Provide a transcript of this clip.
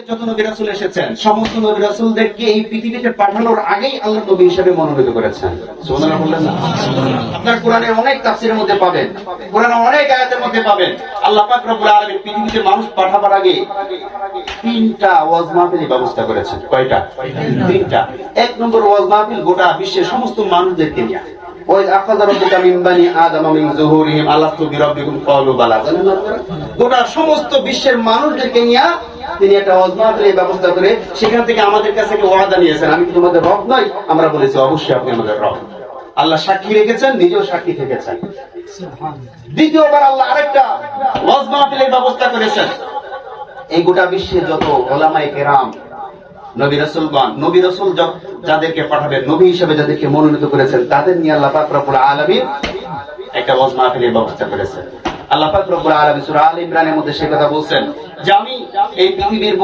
যত নবী রাসূল এসেছেন সমস্ত নবী রাসূলদেরকে এই পৃথিবীতে পাঠানোর আগেই আল্লাহ নবী হিসেবে মনোনীত করেছেন। সুবহানাল্লাহ বললেন না? আপনার কোরআনের অনেক তাফসীরের মধ্যে পাবেন, কোরআনের অনেক আয়াতের মধ্যে পাবেন আল্লাহ পাক রব্বুল আলামিন পৃথিবীতে মানুষ পাঠাবার আগে তিনটা ওয়াজ মাহফিলের ব্যবস্থা করেছেন। কয়টা? তিনটা। এক নম্বর ওয়াজ মাহফিল গোটা বিশ্বের সমস্ত মানুষদেরকে নিয়ে। ওই আখাযা রাব্বুকা মিন বানি আদম মিন যুহুরিহিম আলাস্তু বিরাব্বিকুম ক্বালু বালা। গোটা সমস্ত বিশ্বের মানুষদেরকে নিয়ে তিনি একটা ওয়াজ মাহফিলের ব্যবস্থা করে সেখান থেকে আমাদের কাছে একটা ওয়াদা নিয়েছেন, আমি কি তোমাদের রব নই? আমরা বলেছি অবশ্যই আপনি আমাদের রব। আল্লাহ সাক্ষী রেখেছেন, নিজেও সাক্ষী থেকেছেন। দ্বিতীয়বার আল্লাহ আরেকটা ওয়াজ মাহফিলের ব্যবস্থা করেছেন। এই গোটা বিশ্বে যত উলামায়ে কেরাম, নবী রাসূলগণ, নবী রাসূল যাদেরকে পাঠাবেন, নবী হিসেবে যাদেরকে মনোনীত করেছেন, তাদের নিয়ে আল্লাহ পাক রব্বুল আলামিন একটা ওয়াজ মাহফিলের ব্যবস্থা করেছেন। আল্লাহ পাক রব্বুল আলামিন সূরা আলে ইমরানের মধ্যে সেই কথা বলছেন যে আমি এই পৃথিবীর